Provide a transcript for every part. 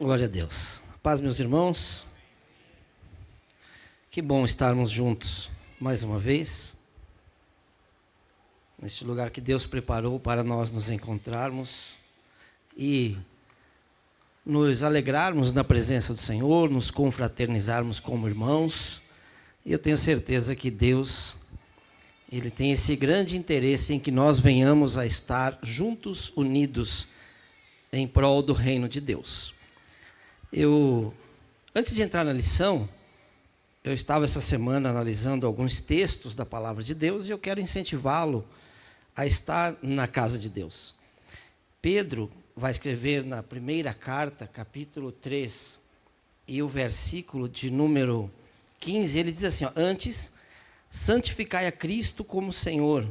Glória a Deus. Paz, meus irmãos. Que bom estarmos juntos mais uma vez, neste lugar que Deus preparou para nós nos encontrarmos e nos alegrarmos na presença do Senhor, nos confraternizarmos como irmãos. E eu tenho certeza que Deus, Ele tem esse grande interesse em que nós venhamos a estar juntos, unidos, em prol do reino de Deus. Antes de entrar na lição, eu estava essa semana analisando alguns textos da palavra de Deus e eu quero incentivá-lo a estar na casa de Deus. Pedro vai escrever na primeira carta, capítulo 3, e o versículo de número 15, ele diz assim, antes, santificai a Cristo como Senhor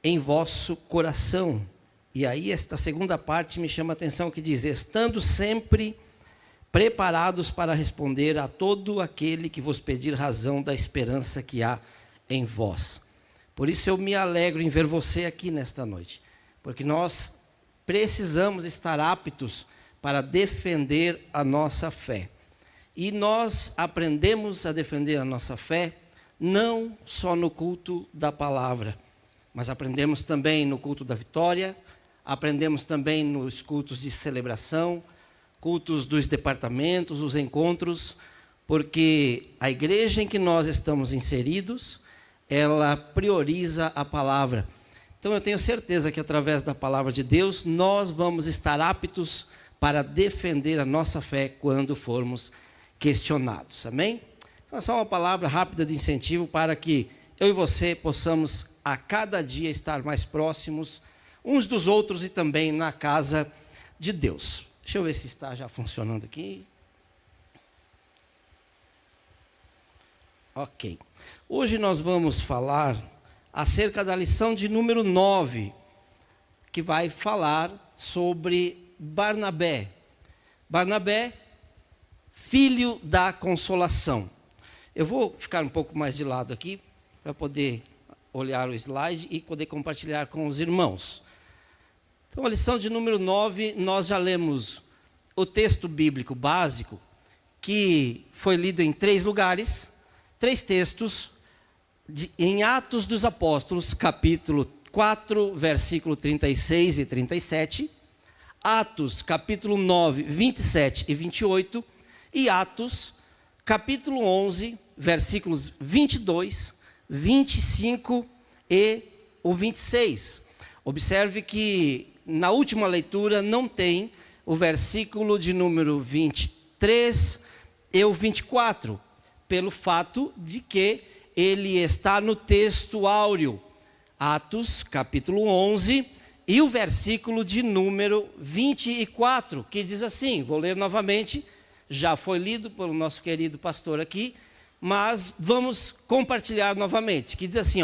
em vosso coração. E aí esta segunda parte me chama a atenção, que diz, estando sempre preparados para responder a todo aquele que vos pedir razão da esperança que há em vós. Por isso eu me alegro em ver você aqui nesta noite, porque nós precisamos estar aptos para defender a nossa fé. E nós aprendemos a defender a nossa fé não só no culto da palavra, mas aprendemos também no culto da vitória, aprendemos também nos cultos de celebração, cultos dos departamentos, os encontros, porque a igreja em que nós estamos inseridos, ela prioriza a palavra. Então eu tenho certeza que através da palavra de Deus, nós vamos estar aptos para defender a nossa fé quando formos questionados, amém? Então é só uma palavra rápida de incentivo para que eu e você possamos a cada dia estar mais próximos uns dos outros e também na casa de Deus. Deixa eu ver se está já funcionando aqui. Ok. Hoje nós vamos falar acerca da lição de número 9, que vai falar sobre Barnabé. Barnabé, filho da consolação. Eu vou ficar um pouco mais de lado aqui, para poder olhar o slide e poder compartilhar com os irmãos. Então, a lição de número 9, nós já lemos o texto bíblico básico, que foi lido em 3 lugares, 3 textos, em Atos dos Apóstolos, capítulo 4, versículo 36 e 37, Atos, capítulo 9, 27 e 28, e Atos, capítulo 11, versículos 22, 25 e o 26. Observe que na última leitura não tem o versículo de número 23 e o 24, pelo fato de que ele está no texto áureo, Atos, capítulo 11, e o versículo de número 24, que diz assim, vou ler novamente, já foi lido pelo nosso querido pastor aqui, mas vamos compartilhar novamente, que diz assim,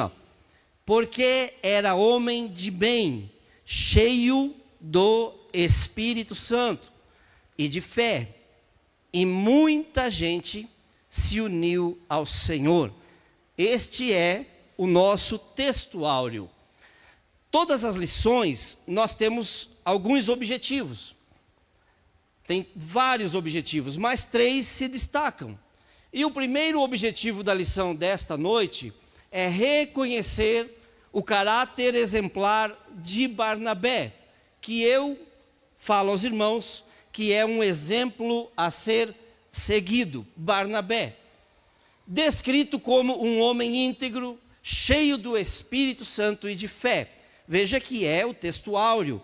porque era homem de bem, cheio do Espírito Santo e de fé, e muita gente se uniu ao Senhor. Este é o nosso texto áureo. Todas as lições, nós temos alguns objetivos. Tem vários objetivos, mas 3 se destacam. E o primeiro objetivo da lição desta noite é reconhecer o caráter exemplar de Barnabé, que eu falo aos irmãos que é um exemplo a ser seguido. Barnabé, descrito como um homem íntegro, cheio do Espírito Santo e de fé. Veja que é o texto áureo.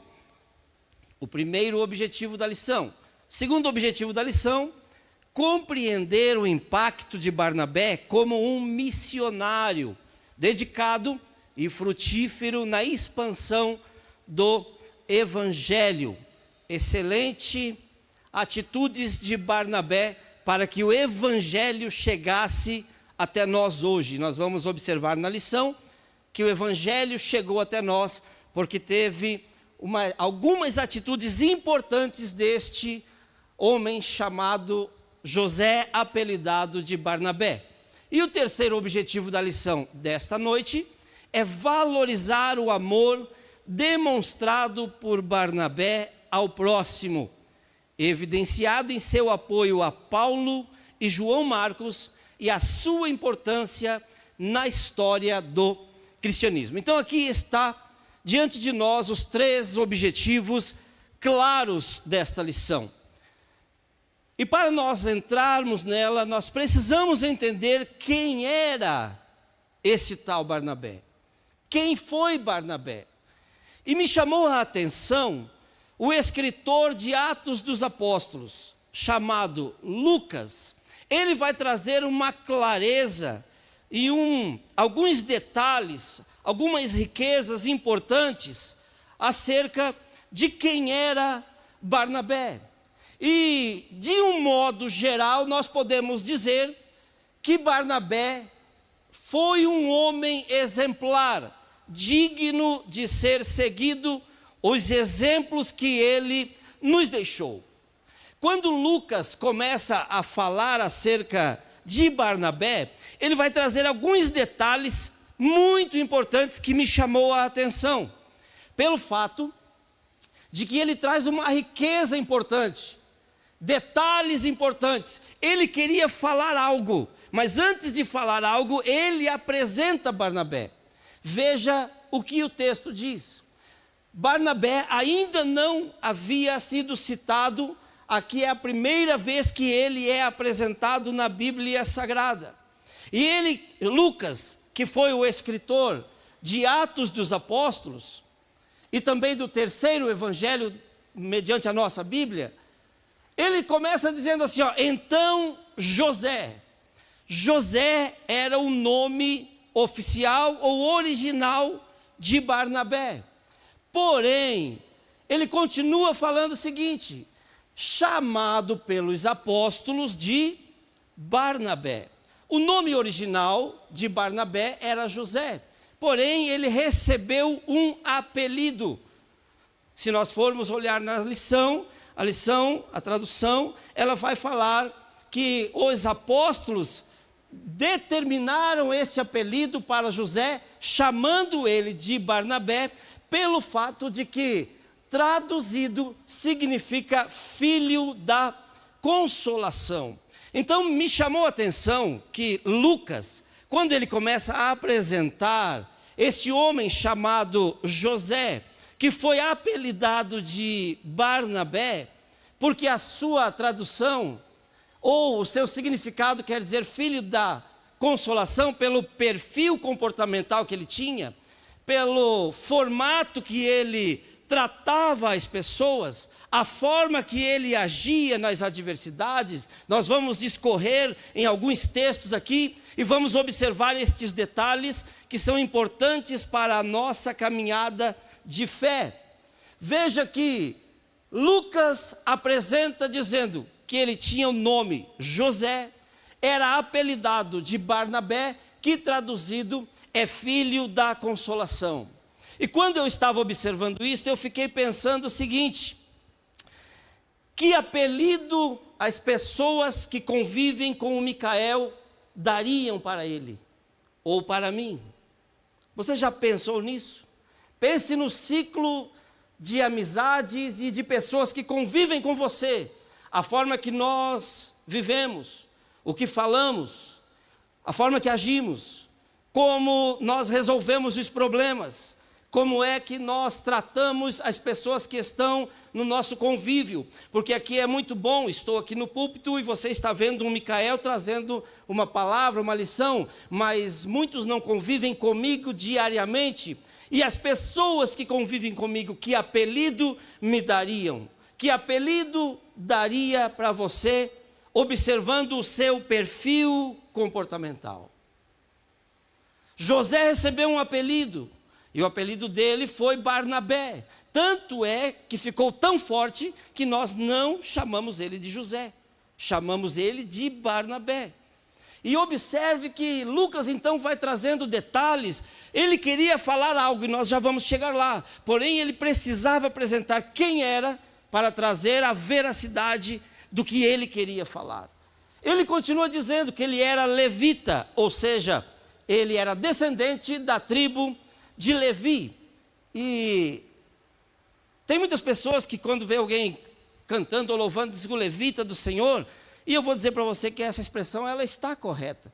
O primeiro objetivo da lição. Segundo objetivo da lição, compreender o impacto de Barnabé como um missionário, dedicado e frutífero na expansão do Evangelho. Excelente atitudes de Barnabé para que o Evangelho chegasse até nós hoje. Nós vamos observar na lição que o Evangelho chegou até nós porque teve algumas atitudes importantes deste homem chamado José, apelidado de Barnabé. E o terceiro objetivo da lição desta noite é valorizar o amor demonstrado por Barnabé ao próximo. evidenciado em seu apoio a Paulo e João Marcos e a sua importância na história do cristianismo. Então aqui está diante de nós os 3 objetivos claros desta lição. E para nós entrarmos nela, nós precisamos entender quem era esse tal Barnabé. Quem foi Barnabé? E me chamou a atenção o escritor de Atos dos Apóstolos, chamado Lucas. Ele vai trazer uma clareza e alguns detalhes, algumas riquezas importantes acerca de quem era Barnabé. E, de um modo geral, nós podemos dizer que Barnabé foi um homem exemplar, digno de ser seguido, os exemplos que ele nos deixou. Quando Lucas começa a falar acerca de Barnabé, ele vai trazer alguns detalhes muito importantes que me chamou a atenção, pelo fato de que ele traz uma riqueza importante, detalhes importantes. Ele queria falar algo, mas antes de falar algo, ele apresenta Barnabé. Veja o que o texto diz. Barnabé ainda não havia sido citado, aqui é a primeira vez que ele é apresentado na Bíblia Sagrada. E ele, Lucas, que foi o escritor de Atos dos Apóstolos, e também do terceiro evangelho, mediante a nossa Bíblia, ele começa dizendo assim, então José. José era o nome oficial ou original de Barnabé. Porém, ele continua falando o seguinte, chamado pelos apóstolos de Barnabé. O nome original de Barnabé era José, porém ele recebeu um apelido. Se nós formos olhar na lição, a tradução, ela vai falar que os apóstolos determinaram este apelido para José, chamando ele de Barnabé, pelo fato de que, traduzido, significa filho da consolação. Então, me chamou a atenção que Lucas, quando ele começa a apresentar este homem chamado José, que foi apelidado de Barnabé, porque a sua tradução, ou o seu significado quer dizer filho da consolação, pelo perfil comportamental que ele tinha, pelo formato que ele tratava as pessoas, a forma que ele agia nas adversidades. Nós vamos discorrer em alguns textos aqui e vamos observar estes detalhes que são importantes para a nossa caminhada de fé. Veja que Lucas apresenta dizendo que ele tinha o nome José, era apelidado de Barnabé, que traduzido é filho da consolação. E quando eu estava observando isso, eu fiquei pensando o seguinte: que apelido as pessoas que convivem com o Micael dariam para ele, ou para mim? Você já pensou nisso? Pense no ciclo de amizades e de pessoas que convivem com você, a forma que nós vivemos, o que falamos, a forma que agimos, como nós resolvemos os problemas, como é que nós tratamos as pessoas que estão no nosso convívio, porque aqui é muito bom, estou aqui no púlpito e você está vendo um Micael trazendo uma palavra, uma lição, mas muitos não convivem comigo diariamente, e as pessoas que convivem comigo, que apelido me dariam? Que apelido daria para você, observando o seu perfil comportamental? José recebeu um apelido, e o apelido dele foi Barnabé. Tanto é que ficou tão forte que nós não chamamos ele de José, chamamos ele de Barnabé. E observe que Lucas então vai trazendo detalhes. Ele queria falar algo e nós já vamos chegar lá, porém ele precisava apresentar quem era para trazer a veracidade do que ele queria falar. Ele continua dizendo que ele era levita, ou seja, ele era descendente da tribo de Levi. E tem muitas pessoas que quando vê alguém cantando ou louvando, diz o levita do Senhor. E eu vou dizer para você que essa expressão ela está correta,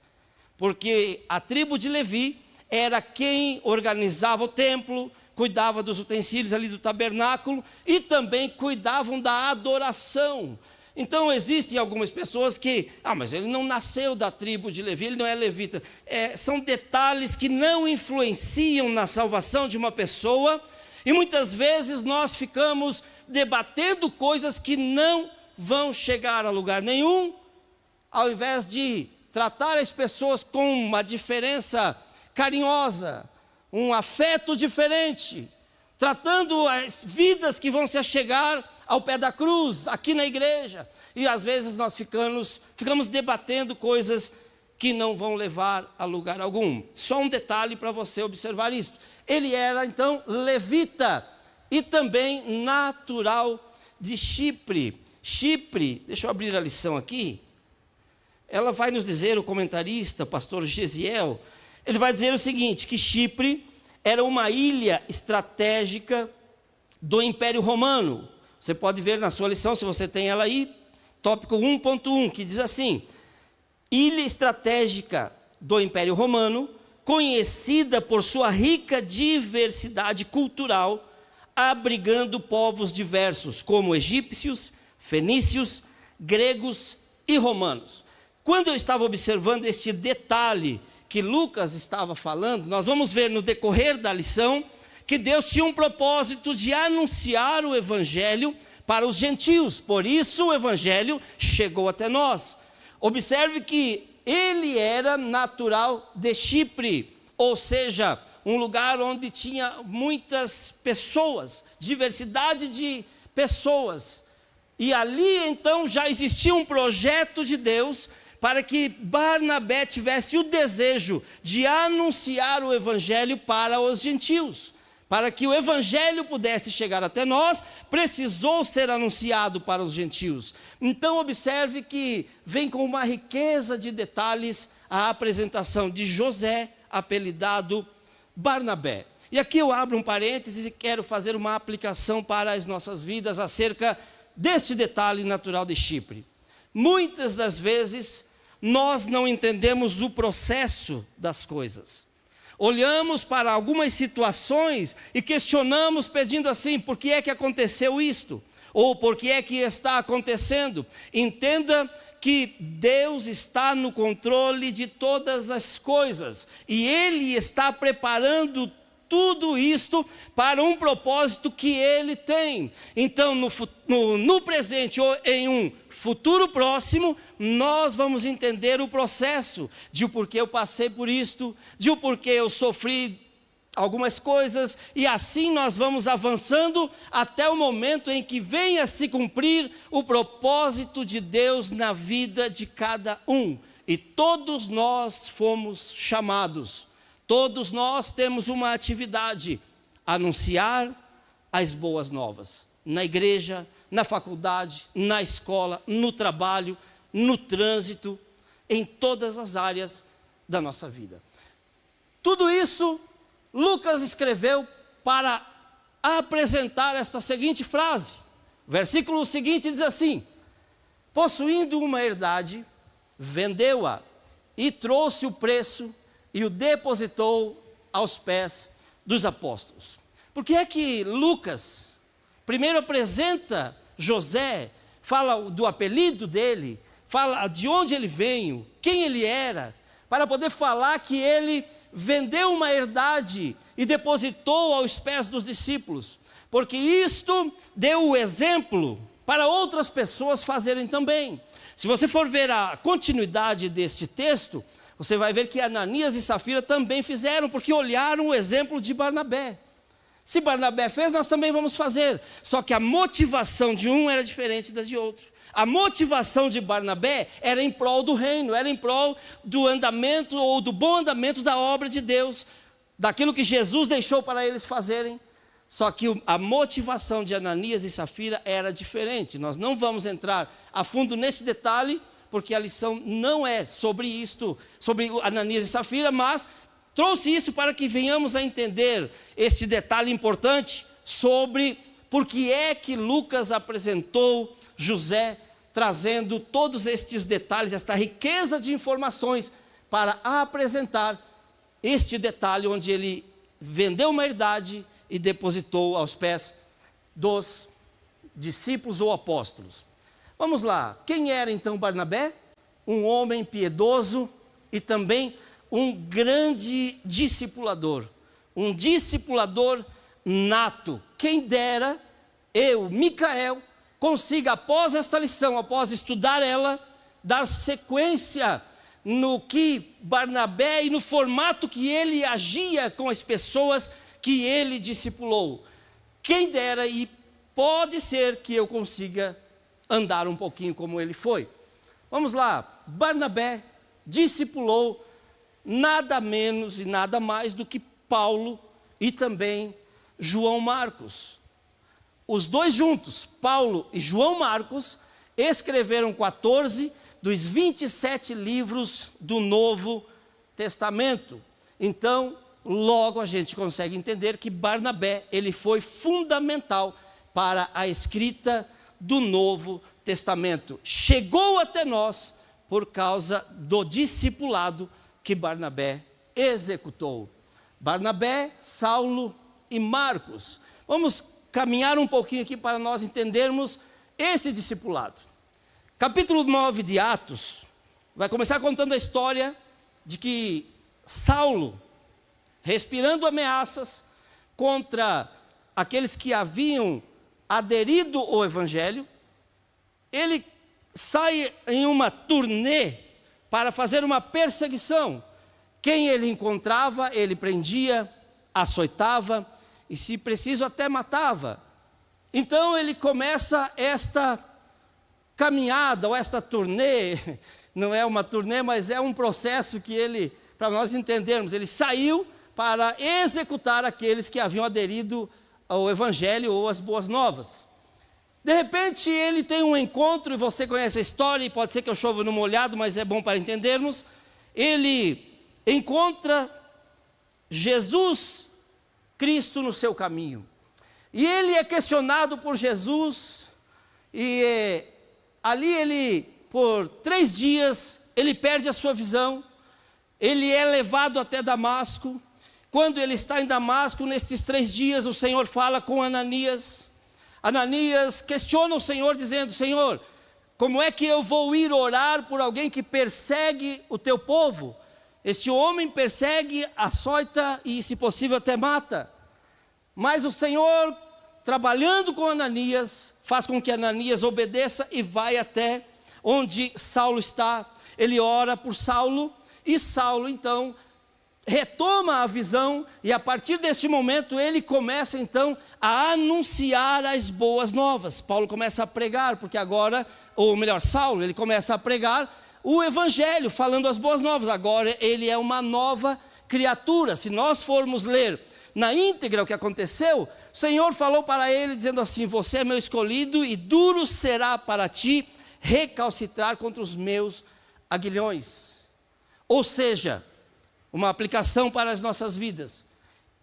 porque a tribo de Levi era quem organizava o templo, cuidava dos utensílios ali do tabernáculo e também cuidavam da adoração. Então existem algumas pessoas que, mas ele não nasceu da tribo de Levi, ele não é levita. São detalhes que não influenciam na salvação de uma pessoa, e muitas vezes nós ficamos debatendo coisas que não vão chegar a lugar nenhum, ao invés de tratar as pessoas com uma diferença carinhosa, um afeto diferente, tratando as vidas que vão se achegar ao pé da cruz, aqui na igreja. E às vezes nós ficamos debatendo coisas que não vão levar a lugar algum. Só um detalhe para você observar isso. Ele era então levita e também natural de Chipre. Chipre, deixa eu abrir a lição aqui. Ela vai nos dizer, o comentarista, pastor Gesiel, ele vai dizer o seguinte, que Chipre era uma ilha estratégica do Império Romano. Você pode ver na sua lição, se você tem ela aí, tópico 1.1, que diz assim: ilha estratégica do Império Romano, conhecida por sua rica diversidade cultural, abrigando povos diversos, como egípcios, fenícios, gregos e romanos. Quando eu estava observando este detalhe que Lucas estava falando, nós vamos ver no decorrer da lição que Deus tinha um propósito de anunciar o evangelho para os gentios, por isso o evangelho chegou até nós. Observe que ele era natural de Chipre, ou seja, um lugar onde tinha muitas pessoas, diversidade de pessoas, e ali então já existia um projeto de Deus para que Barnabé tivesse o desejo de anunciar o evangelho para os gentios. Para que o evangelho pudesse chegar até nós, precisou ser anunciado para os gentios. Então observe que vem com uma riqueza de detalhes a apresentação de José, apelidado Barnabé. E aqui eu abro um parênteses e quero fazer uma aplicação para as nossas vidas acerca deste detalhe natural de Chipre. Muitas das vezes nós não entendemos o processo das coisas. Olhamos para algumas situações e questionamos pedindo assim, por que é que aconteceu isto? Ou por que é que está acontecendo? Entenda que Deus está no controle de todas as coisas. E Ele está preparando tudo isto para um propósito que Ele tem. Então, no presente ou em um futuro próximo, nós vamos entender o processo de o porquê eu passei por isto, de o porquê eu sofri algumas coisas, e assim nós vamos avançando até o momento em que venha se cumprir o propósito de Deus na vida de cada um. E todos nós fomos chamados. Todos nós temos uma atividade: anunciar as boas novas, na igreja, na faculdade, na escola, no trabalho, no trânsito, em todas as áreas da nossa vida. Tudo isso Lucas escreveu para apresentar esta seguinte frase. O versículo seguinte diz assim: possuindo uma herdade, vendeu-a e trouxe o preço e o depositou aos pés dos apóstolos. Por que é que Lucas primeiro apresenta José, fala do apelido dele, fala de onde ele veio, quem ele era, para poder falar que ele vendeu uma herdade e depositou aos pés dos discípulos? Porque isto deu o exemplo para outras pessoas fazerem também. Se você for ver a continuidade deste texto, você vai ver que Ananias e Safira também fizeram, porque olharam o exemplo de Barnabé. Se Barnabé fez, nós também vamos fazer. Só que a motivação de um era diferente da de outro. A motivação de Barnabé era em prol do reino, era em prol do andamento ou do bom andamento da obra de Deus, daquilo que Jesus deixou para eles fazerem. Só que a motivação de Ananias e Safira era diferente. Nós não vamos entrar a fundo nesse detalhe, porque a lição não é sobre isto, sobre Ananias e Safira, mas trouxe isso para que venhamos a entender este detalhe importante sobre por que é que Lucas apresentou José, trazendo todos estes detalhes, esta riqueza de informações, para apresentar este detalhe onde ele vendeu uma herdade e depositou aos pés dos discípulos ou apóstolos. Vamos lá, quem era então Barnabé? Um homem piedoso e também um grande discipulador, um discipulador nato. Quem dera eu, Micael, consiga após esta lição, após estudar ela, dar sequência no que Barnabé e no formato que ele agia com as pessoas que ele discipulou. Quem dera, e pode ser que eu consiga andar um pouquinho como ele foi. Vamos lá, Barnabé discipulou nada menos e nada mais do que Paulo e também João Marcos. Os dois juntos, Paulo e João Marcos, escreveram 14 dos 27 livros do Novo Testamento. Então, logo a gente consegue entender que Barnabé, ele foi fundamental para a escrita do Novo Testamento. Chegou até nós por causa do discipulado que Barnabé executou. Barnabé, Saulo e Marcos. Vamos caminhar um pouquinho aqui para nós entendermos esse discipulado. Capítulo 9 de Atos vai começar contando a história de que Saulo, respirando ameaças contra aqueles que haviam aderido ao Evangelho, ele sai em uma turnê para fazer uma perseguição. Quem ele encontrava, ele prendia, açoitava e, se preciso, até matava. Então ele começa esta caminhada, ou esta turnê, não é uma turnê, mas é um processo que ele, para nós entendermos, ele saiu para executar aqueles que haviam aderido ao Evangelho ou às boas novas. De repente ele tem um encontro, e você conhece a história, e pode ser que eu chova no molhado, mas é bom para entendermos. Ele encontra Jesus Cristo no seu caminho, e ele é questionado por Jesus, e ali ele, por 3 dias, ele perde a sua visão, ele é levado até Damasco. Quando ele está em Damasco, nesses 3 dias, o Senhor fala com Ananias. Ananias questiona o Senhor, dizendo: Senhor, como é que eu vou ir orar por alguém que persegue o teu povo? Este homem persegue, açoita e, se possível, até mata. Mas o Senhor, trabalhando com Ananias, faz com que Ananias obedeça e vai até onde Saulo está. Ele ora por Saulo, e Saulo então retoma a visão, e a partir deste momento ele começa então a anunciar as boas novas. Paulo começa a pregar, porque agora, ou melhor, Saulo, ele começa a pregar o Evangelho, falando as boas novas. Agora ele é uma nova criatura. Se nós formos ler na íntegra o que aconteceu, o Senhor falou para ele, dizendo assim: você é meu escolhido, e duro será para ti recalcitrar contra os meus aguilhões. Ou seja, uma aplicação para as nossas vidas.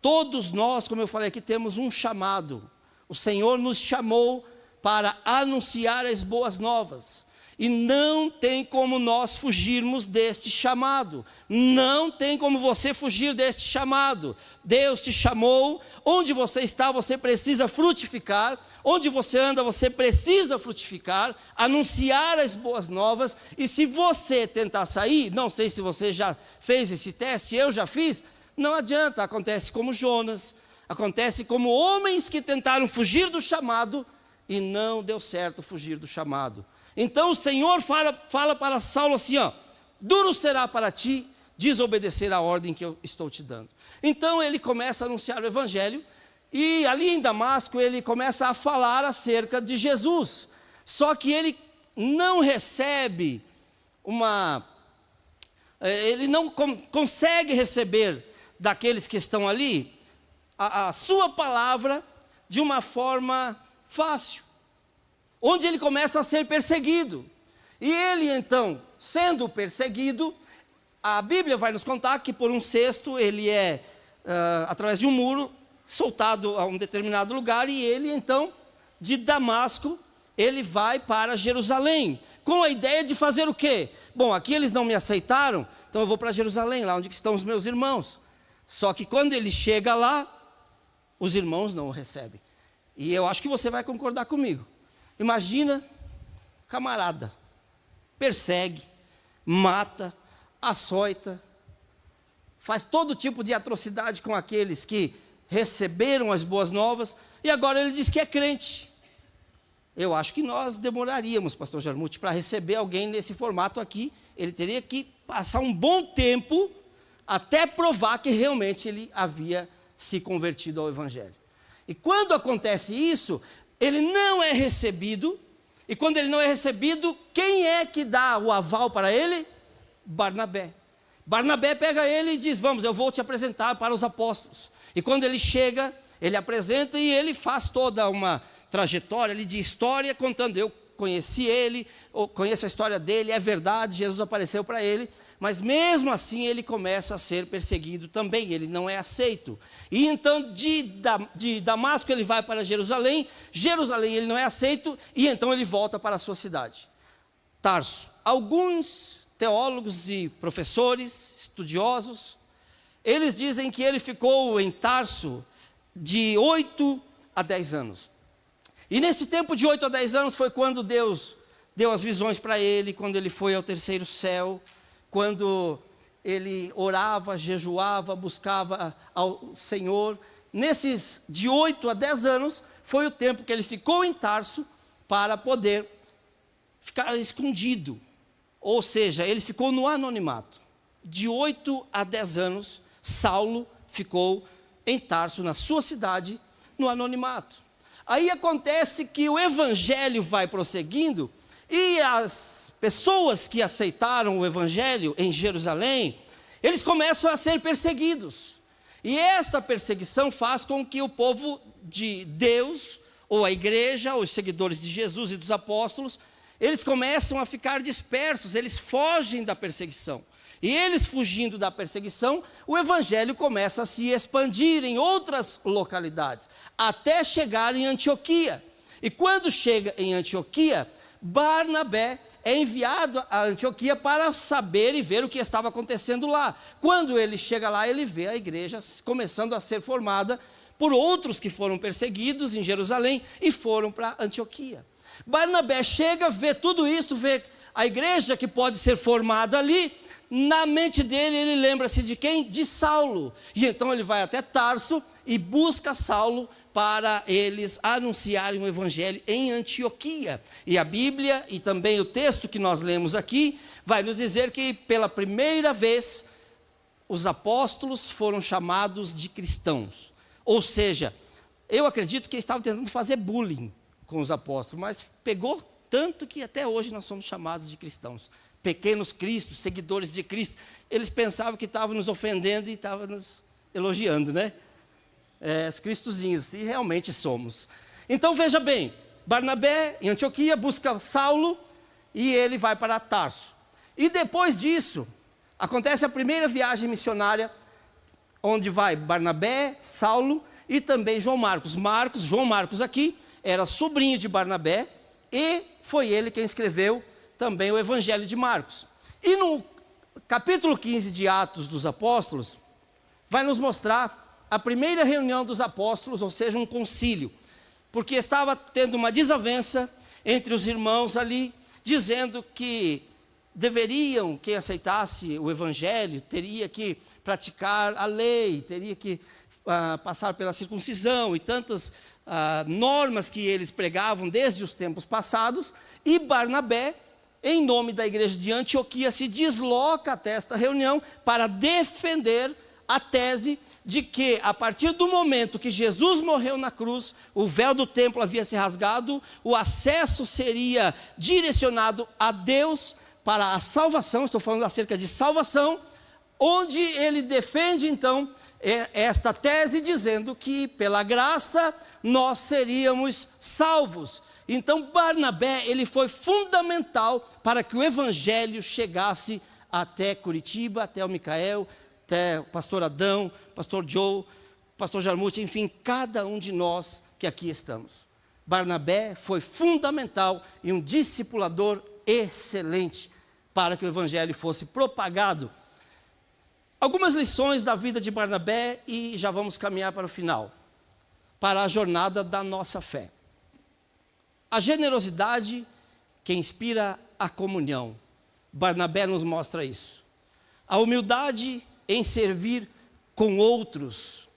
Todos nós, como eu falei aqui, temos um chamado. O Senhor nos chamou para anunciar as boas novas. E não tem como nós fugirmos deste chamado. Não tem como você fugir deste chamado. Deus te chamou. Onde você está, você precisa frutificar. Onde você anda, você precisa frutificar, anunciar as boas novas. E se você tentar sair, não sei se você já fez esse teste, eu já fiz, não adianta. Acontece como Jonas, acontece como homens que tentaram fugir do chamado e não deu certo fugir do chamado. Então o Senhor fala para Saulo assim: duro será para ti desobedecer a ordem que eu estou te dando. Então ele começa a anunciar o Evangelho, e ali em Damasco ele começa a falar acerca de Jesus. Só que ele não recebe ele não consegue receber daqueles que estão ali a sua palavra de uma forma fácil, onde ele começa a ser perseguido. E ele então, sendo perseguido, a Bíblia vai nos contar que por um cesto ele é, através de um muro, soltado a um determinado lugar, e ele então de Damasco, ele vai para Jerusalém, com a ideia de fazer o quê? Bom, aqui eles não me aceitaram, então eu vou para Jerusalém, lá onde estão os meus irmãos. Só que quando ele chega lá, os irmãos não o recebem. E eu acho que você vai concordar comigo. Imagina, camarada, persegue, mata, açoita, faz todo tipo de atrocidade com aqueles que receberam as boas novas, e agora ele diz que é crente. Eu acho que nós demoraríamos, pastor Jarmuth, para receber alguém nesse formato aqui. Ele teria que passar um bom tempo até provar que realmente ele havia se convertido ao Evangelho. E quando acontece isso, ele não é recebido, e quando ele não é recebido, quem é que dá o aval para ele? Barnabé. Barnabé pega ele e diz, vamos, eu vou te apresentar para os apóstolos. E quando ele chega, ele apresenta e ele faz toda uma trajetória ali de história, contando, eu conheci ele, conheço a história dele, é verdade, Jesus apareceu para ele, mas mesmo assim ele começa a ser perseguido também, ele não é aceito. E então de Damasco ele vai para Jerusalém, Jerusalém ele não é aceito, e então ele volta para a sua cidade, Tarso. Alguns teólogos e professores, estudiosos, eles dizem que ele ficou em Tarso de 8 a 10 anos. E nesse tempo de 8 a 10 anos foi quando Deus deu as visões para ele, quando ele foi ao terceiro céu, quando ele orava, jejuava, buscava ao Senhor. Nesses de 8 a 10 anos foi o tempo que ele ficou em Tarso para poder ficar escondido. Ou seja, ele ficou no anonimato. De 8 a 10 anos, Saulo ficou em Tarso, na sua cidade, no anonimato. Aí acontece que o evangelho vai prosseguindo e as pessoas que aceitaram o evangelho em Jerusalém, eles começam a ser perseguidos. E esta perseguição faz com que o povo de Deus, ou a igreja, ou os seguidores de Jesus e dos apóstolos, eles começam a ficar dispersos, eles fogem da perseguição. E eles fugindo da perseguição, o evangelho começa a se expandir em outras localidades, até chegar em Antioquia. E quando chega em Antioquia, Barnabé é enviado a Antioquia para saber e ver o que estava acontecendo lá. Quando ele chega lá, ele vê a igreja começando a ser formada por outros que foram perseguidos em Jerusalém e foram para Antioquia. Barnabé chega, vê tudo isso, vê a igreja que pode ser formada ali. Na mente dele, ele lembra-se de quem? De Saulo. E então ele vai até Tarso e busca Saulo para eles anunciarem o evangelho em Antioquia. E a Bíblia, e também o texto que nós lemos aqui, vai nos dizer que pela primeira vez, os apóstolos foram chamados de cristãos. Ou seja, eu acredito que eles estavam tentando fazer bullying com os apóstolos, mas pegou tanto que até hoje nós somos chamados de cristãos. Pequenos cristos, seguidores de Cristo, eles pensavam que estavam nos ofendendo e estavam nos elogiando, né? Os cristozinhos, e realmente somos. Então veja bem, Barnabé em Antioquia busca Saulo e ele vai para Tarso. E depois disso, acontece a primeira viagem missionária, onde vai Barnabé, Saulo e também João Marcos. João Marcos aqui, era sobrinho de Barnabé e foi ele quem escreveu também o Evangelho de Marcos. E no capítulo 15 de Atos dos Apóstolos, vai nos mostrar a primeira reunião dos apóstolos, ou seja, um concílio, porque estava tendo uma desavença entre os irmãos ali, dizendo que deveriam, quem aceitasse o Evangelho, teria que praticar a lei, teria que passar pela circuncisão e tantas normas que eles pregavam desde os tempos passados, e Barnabé, em nome da igreja de Antioquia, se desloca até esta reunião para defender a tese de que, a partir do momento que Jesus morreu na cruz, o véu do templo havia se rasgado, o acesso seria direcionado a Deus para a salvação, estou falando acerca de salvação, onde ele defende então esta tese dizendo que pela graça nós seríamos salvos. Então Barnabé, ele foi fundamental para que o evangelho chegasse até Curitiba, até o Micael, até o pastor Adão, pastor Joe, pastor Jarmuth, enfim, cada um de nós que aqui estamos. Barnabé foi fundamental e um discipulador excelente para que o evangelho fosse propagado. Algumas lições da vida de Barnabé e já vamos caminhar para o final, para a jornada da nossa fé. A generosidade que inspira a comunhão. Barnabé nos mostra isso. A humildade em servir com outros.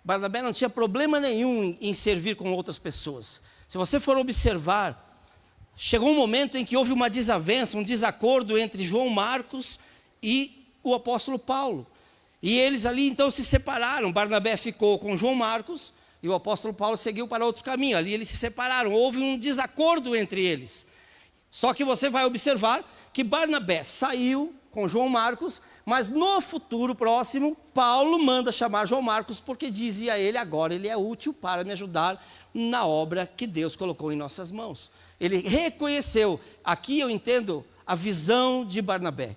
Barnabé não tinha problema nenhum em servir com outras pessoas. Se você for observar, chegou um momento em que houve uma desavença, um desacordo entre João Marcos e o apóstolo Paulo. E eles ali então se separaram. Barnabé ficou com João Marcos e o apóstolo Paulo seguiu para outro caminho. Ali eles se separaram, houve um desacordo entre eles. Só que você vai observar que Barnabé saiu com João Marcos, mas no futuro próximo, Paulo manda chamar João Marcos, porque dizia a ele, agora ele é útil para me ajudar na obra que Deus colocou em nossas mãos. Ele reconheceu, aqui eu entendo a visão de Barnabé,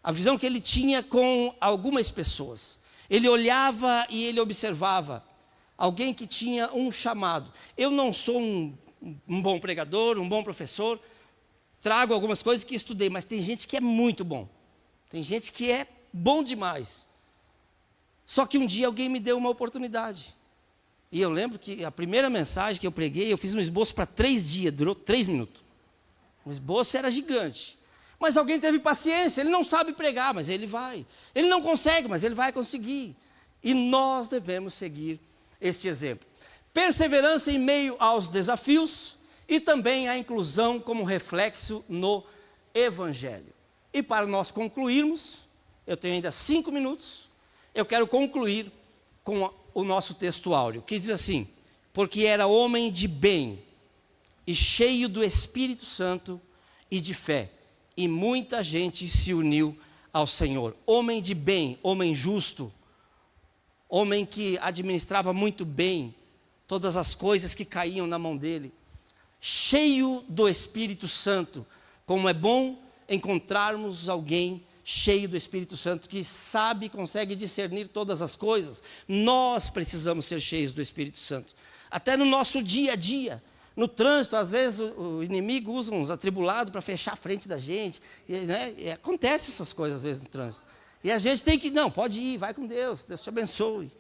a visão que ele tinha com algumas pessoas. Ele olhava e ele observava alguém que tinha um chamado. Eu não sou um bom pregador, um bom professor, trago algumas coisas que estudei, mas tem gente que é muito bom. Tem gente que é bom demais. Só que um dia alguém me deu uma oportunidade. E eu lembro que a primeira mensagem que eu preguei, eu fiz um esboço para 3 dias, durou 3 minutos. O esboço era gigante. Mas alguém teve paciência, ele não sabe pregar, mas ele vai. Ele não consegue, mas ele vai conseguir. E nós devemos seguir este exemplo. Perseverança em meio aos desafios e também a inclusão como reflexo no Evangelho. E para nós concluirmos, eu tenho ainda 5 minutos, eu quero concluir com o nosso texto áureo, que diz assim: porque era homem de bem e cheio do Espírito Santo e de fé, e muita gente se uniu ao Senhor. Homem de bem, homem justo, homem que administrava muito bem todas as coisas que caíam na mão dele, cheio do Espírito Santo. Como é bom encontrarmos alguém cheio do Espírito Santo, que sabe e consegue discernir todas as coisas. Nós precisamos ser cheios do Espírito Santo, até no nosso dia a dia. No trânsito, às vezes o inimigo usa uns atribulados para fechar a frente da gente, e acontece essas coisas às vezes no trânsito, e a gente tem que, não, pode ir, vai com Deus, Deus te abençoe.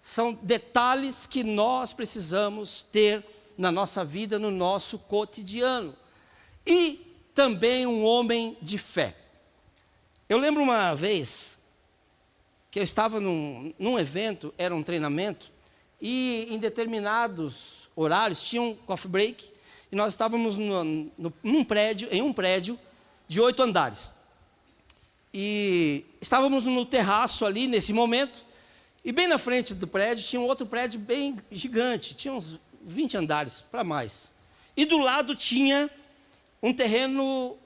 São detalhes que nós precisamos ter na nossa vida, no nosso cotidiano. E também um homem de fé. Eu lembro uma vez que eu estava num evento, era um treinamento, e em determinados horários tinha um coffee break, e nós estávamos em um prédio de 8 andares. E estávamos no terraço ali nesse momento, e bem na frente do prédio tinha um outro prédio bem gigante, tinha uns 20 andares para mais. E do lado tinha um terreno,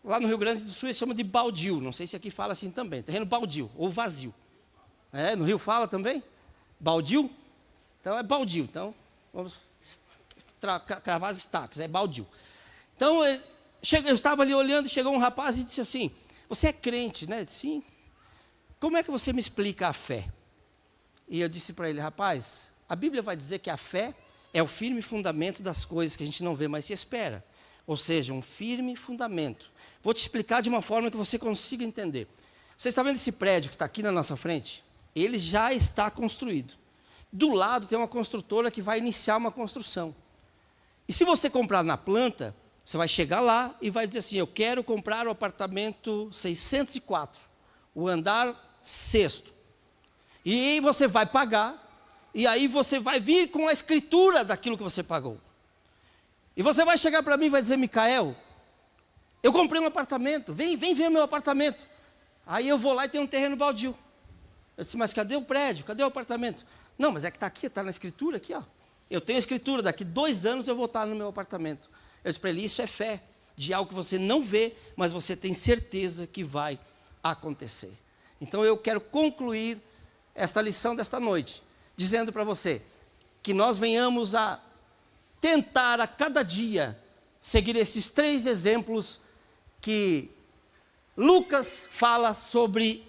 lá no Rio Grande do Sul eles chamam de baldio, não sei se aqui fala assim também, terreno baldio ou vazio. No Rio fala também? Baldio? Então é baldio, então vamos cravar as estacas, é baldio. Então eu estava ali olhando, chegou um rapaz e disse assim: você é crente, né? Eu disse, sim. Como é que você me explica a fé? E eu disse para ele: rapaz, a Bíblia vai dizer que a fé é o firme fundamento das coisas que a gente não vê, mas se espera. Ou seja, um firme fundamento. Vou te explicar de uma forma que você consiga entender. Você está vendo esse prédio que está aqui na nossa frente? Ele já está construído. Do lado tem uma construtora que vai iniciar uma construção. E se você comprar na planta, você vai chegar lá e vai dizer assim: eu quero comprar o apartamento 604, o andar 6º. E aí você vai pagar, e aí você vai vir com a escritura daquilo que você pagou. E você vai chegar para mim e vai dizer: Micael, eu comprei um apartamento, vem ver meu apartamento. Aí eu vou lá e tem um terreno baldio. Eu disse: mas cadê o prédio? Cadê o apartamento? Não, mas é que está aqui, está na escritura aqui, ó. Eu tenho a escritura, daqui 2 anos eu vou estar no meu apartamento. Eu disse para ele: isso é fé, de algo que você não vê, mas você tem certeza que vai acontecer. Então eu quero concluir esta lição desta noite, dizendo para você, que nós venhamos a tentar a cada dia seguir esses 3 exemplos que Lucas fala sobre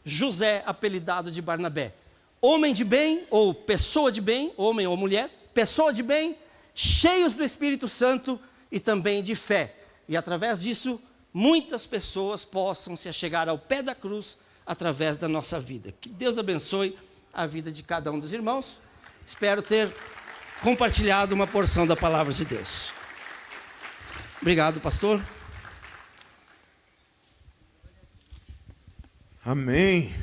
José, apelidado de Barnabé. Homem de bem, ou pessoa de bem, homem ou mulher, pessoa de bem, cheios do Espírito Santo e também de fé. E através disso, muitas pessoas possam se achegar ao pé da cruz através da nossa vida. Que Deus abençoe a vida de cada um dos irmãos. Espero ter compartilhado uma porção da palavra de Deus. Obrigado, pastor. Amém.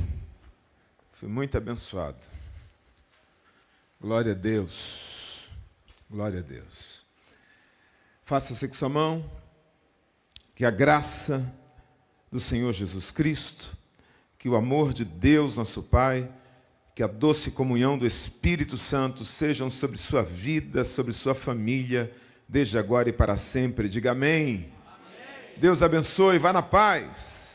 Fui muito abençoado. Glória a Deus. Glória a Deus. Faça-se com sua mão. Que a graça do Senhor Jesus Cristo, que o amor de Deus, nosso Pai, que a doce comunhão do Espírito Santo sejam sobre sua vida, sobre sua família, desde agora e para sempre. Diga amém. Amém. Deus abençoe. Vá na paz.